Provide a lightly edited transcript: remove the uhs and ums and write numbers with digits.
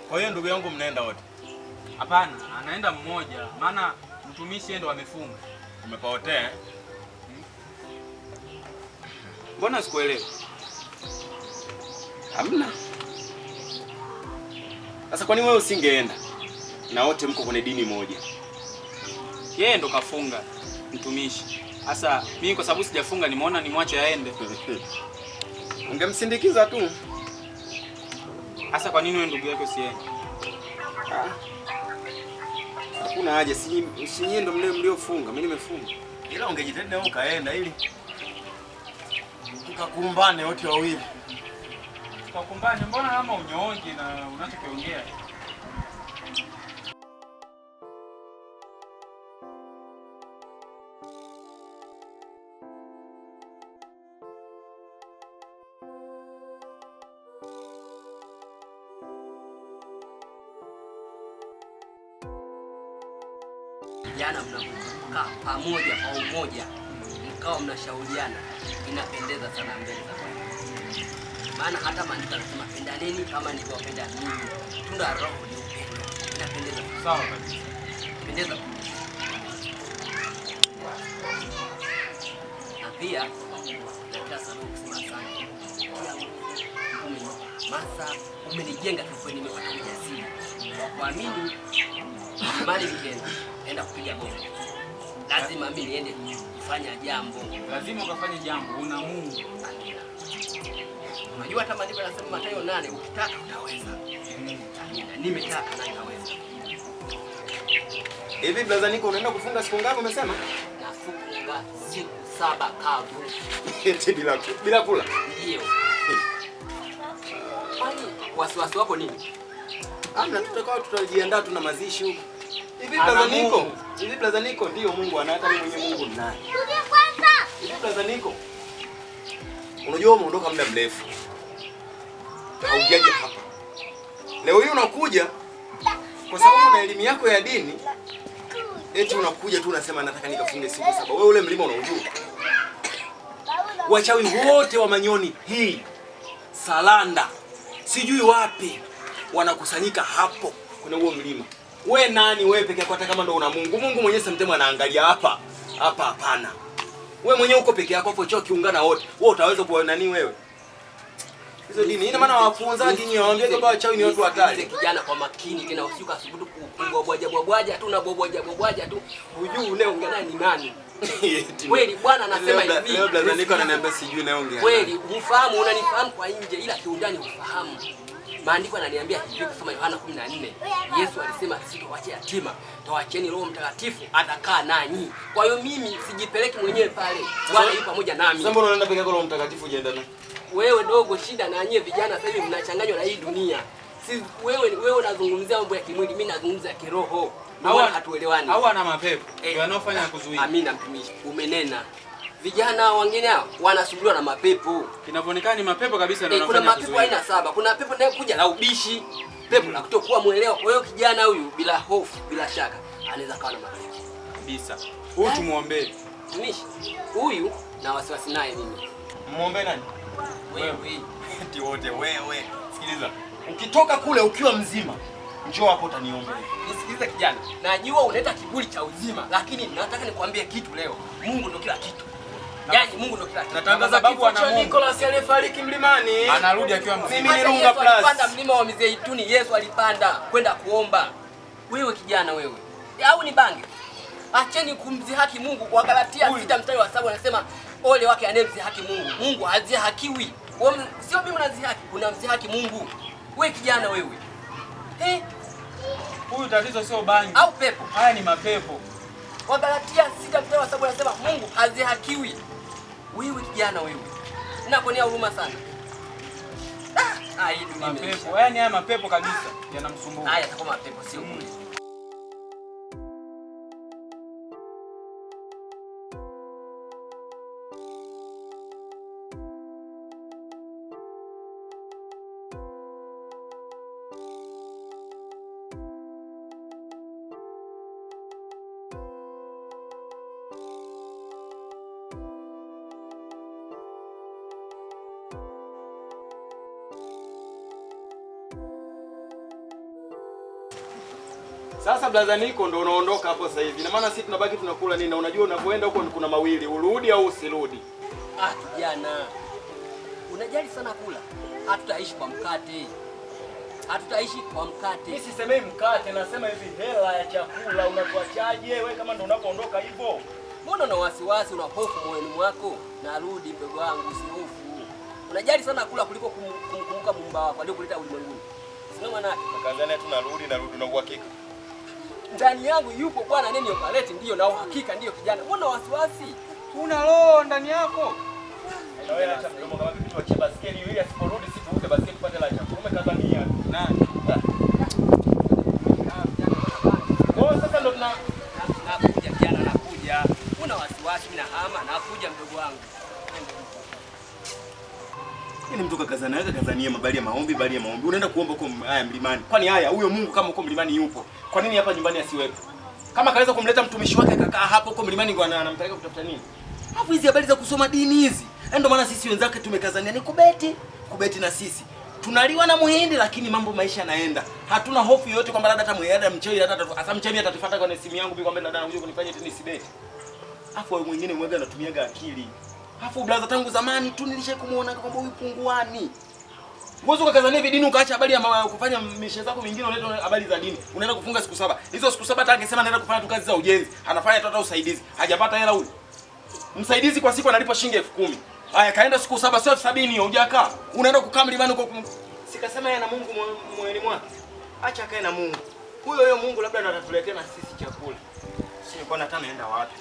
Kwa hiyo ndugu yangu mnaenda wote? Hapana, anaenda mmoja, maana mtumishi yeye ndo amefunga. Umepaotea? Mbona sikuelewi? Hamna. Sasa kwa nini wewe usingeenda? Na wote mko kwenye dini moja. Yeye ndo kafunga mtumishi. Sasa mimi kwa sababu sijafunga nimeona nimwache aende. Ungemsindikiza tu. Sasa kwa nini wewe ndugu yake usiende? Hakuna haja, si nyinyi ndo mliofunga, mimi nimefunga. Ila ungejitahidi na ukaenda ili tukakumbane wote wawili. Tukakumbane, mbona kama unyonge na unachokiongea? Jana mnapokaa pamoja kwa umoja mkao mnashauriana, inapendeza sana mbele za Bwana. Maana hata maandiko yanasema pendaneni kama nilivyowapenda ninyi. Tunda la Roho ni upendo. Inapendeza. Sawa kabisa. Pendeza. Na pia nataka sana kusema asante. Masa umenijenga kwa nimepata ujasiri. Kwa kuamini imani vitendo. Enda kupiga bomu. Lazima mimi niende kufanya jambo. Lazima ukafanye jambo, una Mungu. Unajua hata maandiko yanasema Mathayo 8, ukitaka utaweza. Nimetaka na nitaweza. Hivi brother Niko unaenda kufunga siku ngapi umesema? Nafunga siku 7 kavu. Eti bila kula. Ndio. Kwani wasiwasi wako nini? Amna, tutajiandaa tuna mazishi huko. Hivi brother Niko ndio Mungu anataka mimi mwenye Mungu ninaye. Hivi brother Niko. Unajua umeondoka muda mrefu. Haujaje hapa. Leo hii unakuja kwa sababu una elimu yako ya dini. Eti unakuja tu unasema nataka nikafunge siku 7. Wewe ule mlima unaujua? Wachawi wote wa Manyoni hii Salanda sijui wapi wanakusanyika hapo kwenye huo mlima. We nani wewe peke yako hata kama ndo una Mungu? Mungu mwenyewe sometimes anaangalia hapa. Hapa hapana. Wewe mwenyewe uko peke yako hapo choo kiungana wote. Wewe utaweza kuwa nani wewe? Hizo dini ina maana wafunza dini waambie kwamba wachawi ni watu hatari. Kijana kwa makini tena usikuka asubuhi kubwabwaja tu na bwabwaja tu. Hujui unaongea naye ni nani? Kweli Bwana anasema hivi. Leo brother Niko ananiambia sijui naongea. Kweli unifahamu, unanifahamu kwa nje ila kiundani ufahamu. Maandiko yananiambia hivi kusoma Yohana 14. Yesu alisema sitowaachia yatima, tawacheni Roho Mtakatifu atakaa nanyi. Kwa hiyo mimi sijipeleki mwenyewe pale. Bwana yupo pamoja nami. Sasa mbona unaenda peke yako Roho Mtakatifu ujienda naye? Wewe dogo, shida na nyie vijana sasa hivi mnachanganywa na hii dunia. Si wewe unazungumzia mambo ya kimwili, mimi nazungumza kiroho. Hawa hatuelewani. Hawa ana mapepo. Ndio wanaofanya kuzuia. Amina mtumishi. Umenena. Vijana wengine hao wanasumbuliwa na mapepo. Inavyoonekana ni mapepo kabisa ndio wanafanya kuzuia. Kuna mapepo aina 7. Kuna pepo naye kuja la ubishi, pepo la kutokuwa muelewa. Kwa hiyo kijana huyu bila hofu, bila shaka anaweza kawa na mapepo kabisa. Huyu tumuombe. Mtumishi. Huyu na wasiwasi naye mimi. Muombe nani? Wewe. Eti wote wewe. Sikiliza. Ukitoka kule ukiwa mzima, njoo hapo utaniombea. Nisikilize kijana. Najua unaleta kiburi cha uzima, lakini nataka nikwambie kitu leo. Mungu ndio kila kitu. Yaani Mungu ndio kila kitu. Natangaza sababu ana Mungu. Nicholas alifariki mlimani. Anarudi akiwa mzima. Mimi ni Runga Plus. Alipanda mlima wa Mizeituni, Yesu alipanda kwenda kuomba. Wewe kijana wewe. Au ni bange? Acheni kumdhihaki Mungu. Wagalatia 6 mstari wa 7 anasema ole wake anayemdhihaki Mungu. Mungu hazihakiwi. Sio mimi unadhihaki, unamdhihaki Mungu. Wewe kijana wewe. Huyu tatizo sio bangi au pepo. Haya ni mapepo. Wagalatia 6 mstari wa 7 anasema Mungu hazihakiwi. Wewe kijana wewe. Ninakuonea huruma sana. Hii dunia mapepo. Yaani haya mapepo kabisa yanamsumbua. Haya atakuwa mapepo sio kweli. Sasa blaza Niko ndo unaondoka hapo sasa hivi. Na maana sisi tunabaki tunakula nini? Na unajua unapoenda huko kuna mawili, urudi au usirudi. Kijana. Unajali sana kula. Hatutaishi kwa mkate. Hatutaishi kwa mkate. Mimi sisemei mkate, nasema hivi hela ya chakula unatuachaje wewe kama ndo unapoondoka hivyo? Mbona una wasiwasi, una hofu moyoni mwako? Narudi mdogo wangu, usihofu. Unajali sana kula kuliko kumkumbuka Muumba wako aliyokuleta ulimwenguni. Sio maana Tanzania tunarudi na uhakika. Ndani yangu yupo bwana neni opaleti ndio na uhakika ndio kijana. Mbona wasiwasi? Una roho ndani yako. Na wewe acha mdomo kama kitu cha baskeli yule asiporudi sisi tuuze baskeli tupate la chakula. Umekazania. Nani? Sasa ndo nakuja kijana nakuja. Una wasiwasi mimi nahama nakuja mdogo wangu. Ni mtu kazania mabali ya maombi, bali ya maombi. Unaenda kuomba huko haya mlimani. Kwani haya huyo Mungu kama huko mlimani yupo? Kwa nini hapa nyumbani asiwepo? Kama kaweza kumleta mtumishi wake akakaa hapo huko mlimani kwa anampeleka kutafuta nini? Hapo hizi habari za kusoma dini hizi. Ndio maana sisi wenzake tumekazania ni kubeti na sisi. Tunaliwa na muhindi lakini mambo maisha yanaenda. Hatuna hofu yoyote kwamba labda hata muhindi mchei hata mchemi atatufuata kwa simu yangu kwamba dada anakuja kunifanyia tena sibeti. Afu wewe mwingine mwega anatumiaga akili. Afu blaza tangu zamani tu nilishakumuona kwamba huyu punguani. Uwezo ukakazania vidini ukaacha habari ya kufanya mishe zako mingine unaleta habari za dini. Unaenda kufunga siku 7. Hizo siku 7 hata angesema anaenda kufanya tu kazi za ujenzi. Anafanya hata usaidizi. Hajapata hela huyu. Msaidizi kwa siku analipwa shilingi 10,000. Haya kaenda siku 7 sio 70 hujakaa. Unaenda kukaa mlimani huko. Sikasema yeye na Mungu moyoni mwake. Acha akae na Mungu. Huyo Mungu labda ndo atatuletea na sisi chakula. Sio kwa nataka naenda wapi?